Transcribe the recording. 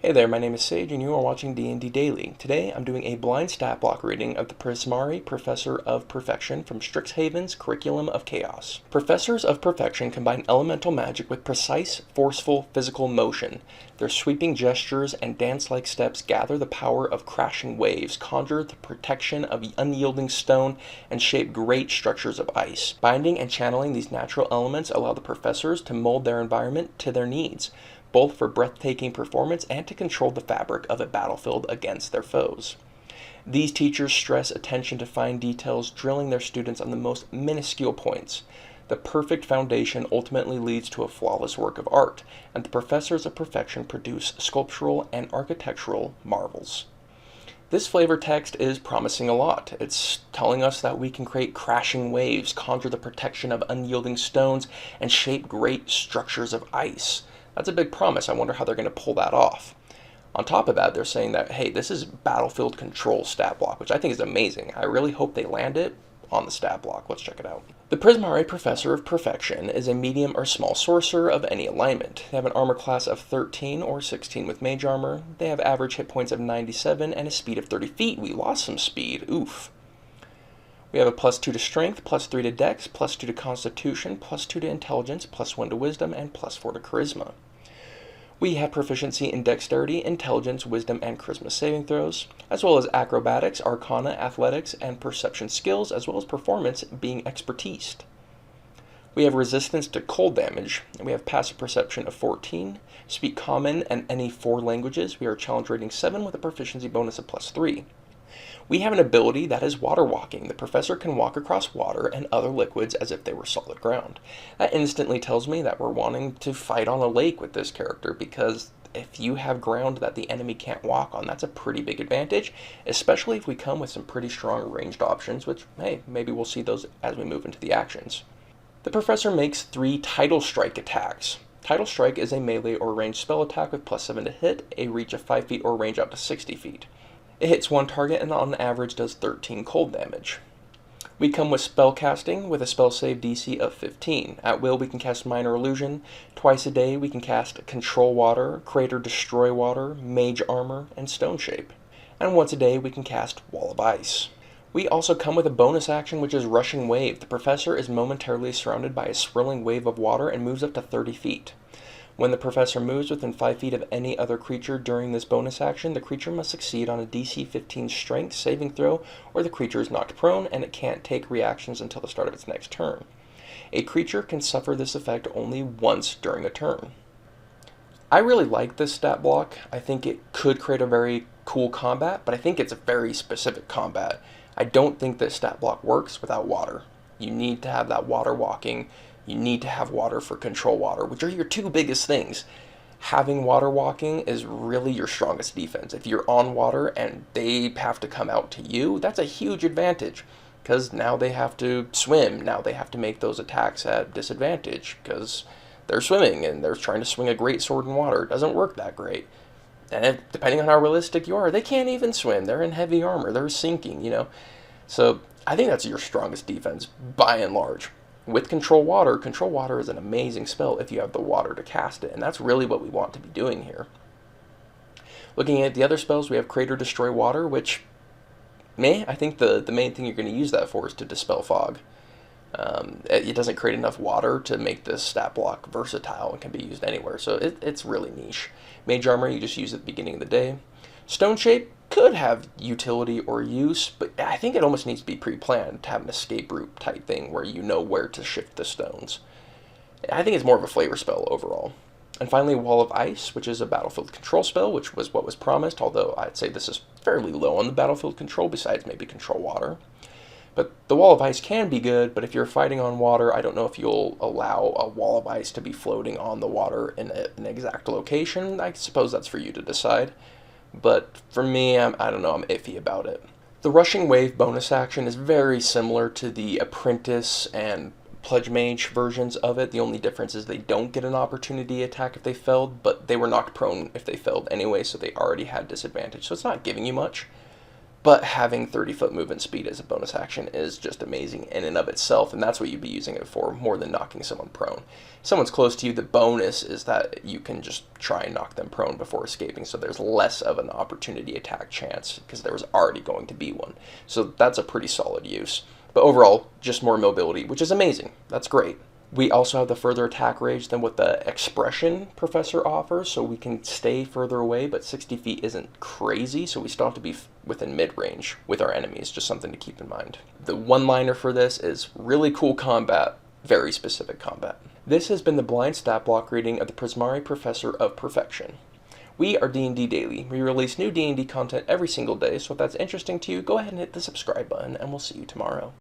Hey there, my name is Sage and you are watching D&D Daily. Today I'm doing a blind stat block reading of the Prismari Professor of Perfection from Strixhaven's Curriculum of Chaos. Professors of Perfection combine elemental magic with precise, forceful physical motion. Their sweeping gestures and dance-like steps gather the power of crashing waves, conjure the protection of unyielding stone, and shape great structures of ice. Binding and channeling these natural elements allow the professors to mold their environment to their needs, both for breathtaking performance and to control the fabric of a battlefield against their foes. These teachers stress attention to fine details, drilling their students on the most minuscule points. The perfect foundation ultimately leads to a flawless work of art, and the professors of perfection produce sculptural and architectural marvels. This flavor text is promising a lot. It's telling us that we can create crashing waves, conjure the protection of unyielding stones, and shape great structures of ice. That's a big promise. I wonder how they're going to pull that off. On top of that, they're saying that, hey, this is battlefield control stat block, which I think is amazing. I really hope they land it on the stat block. Let's check it out. The Prismari Professor of Perfection is a medium or small sorcerer of any alignment. They have an armor class of 13 or 16 with mage armor. They have average hit points of 97 and a speed of 30 feet. We lost some speed. Oof. We have a +2 to strength, +3 to dex, +2 to constitution, +2 to intelligence, +1 to wisdom, and +4 to charisma. We have proficiency in dexterity, intelligence, wisdom, and charisma saving throws, as well as acrobatics, arcana, athletics, and perception skills, as well as performance being expertise. We have resistance to cold damage, and we have passive perception of 14, speak common and any 4 languages. We are challenge rating 7 with a proficiency bonus of +3. We have an ability that is water walking. The professor can walk across water and other liquids as if they were solid ground. That instantly tells me that we're wanting to fight on a lake with this character, because if you have ground that the enemy can't walk on, that's a pretty big advantage, especially if we come with some pretty strong ranged options, which, hey, maybe we'll see those as we move into the actions. The professor makes 3 Tidal Strike attacks. Tidal Strike is a melee or ranged spell attack with +7 to hit, a reach of 5 feet or range out to 60 feet. It hits one target and on average does 13 cold damage. We come with spell casting with a spell save DC of 15. At will we can cast Minor Illusion. Twice a day we can cast Control Water, Create or Destroy Water, Mage Armor, and Stone Shape. And once a day we can cast Wall of Ice. We also come with a bonus action, which is Rushing Wave. The professor is momentarily surrounded by a swirling wave of water and moves up to 30 feet. When the professor moves within 5 feet of any other creature during this bonus action, the creature must succeed on a DC 15 strength saving throw, or the creature is knocked prone and it can't take reactions until the start of its next turn. A creature can suffer this effect only once during a turn. I really like this stat block. I think it could create a very cool combat, but I think it's a very specific combat. I don't think this stat block works without water. You need to have that water walking. You need to have water for control water, which are your 2 biggest things. Having water walking is really your strongest defense. If you're on water and they have to come out to you, that's a huge advantage, because now they have to swim. Now they have to make those attacks at disadvantage because they're swimming and they're trying to swing a great sword in water. It doesn't work that great. And depending on how realistic you are, they can't even swim. They're in heavy armor. They're sinking, So I think that's your strongest defense by and large. With Control Water is an amazing spell if you have the water to cast it, and that's really what we want to be doing here. Looking at the other spells, we have Create or Destroy Water, which, I think the main thing you're going to use that for is to dispel fog. It doesn't create enough water to make this stat block versatile and can be used anywhere, so it's really niche. Mage Armor, you just use at the beginning of the day. Stone Shape could have utility or use, but I think it almost needs to be pre-planned to have an escape route type thing where you know where to shift the stones. I think it's more of a flavor spell overall. And finally, Wall of Ice, which is a battlefield control spell, which was what was promised, although I'd say this is fairly low on the battlefield control besides maybe Control Water. But the Wall of Ice can be good, but if you're fighting on water, I don't know if you'll allow a Wall of Ice to be floating on the water in an exact location. I suppose that's for you to decide. But for me, I don't know, I'm iffy about it. The Rushing Wave bonus action is very similar to the Apprentice and Pledge Mage versions of it. The only difference is they don't get an opportunity attack if they failed, but they were knocked prone if they failed anyway, so they already had disadvantage. So it's not giving you much. But having 30-foot movement speed as a bonus action is just amazing in and of itself, and that's what you'd be using it for more than knocking someone prone. If someone's close to you, the bonus is that you can just try and knock them prone before escaping, so there's less of an opportunity attack chance because there was already going to be one. So that's a pretty solid use. But overall, just more mobility, which is amazing. That's great. We also have the further attack range than what the Expression Professor offers, so we can stay further away, but 60 feet isn't crazy, so we still have to be within mid-range with our enemies, just something to keep in mind. The one-liner for this is really cool combat, very specific combat. This has been the blind stat block reading of the Prismari Professor of Perfection. We are D&D Daily. We release new D&D content every single day, so if that's interesting to you, go ahead and hit the subscribe button, and we'll see you tomorrow.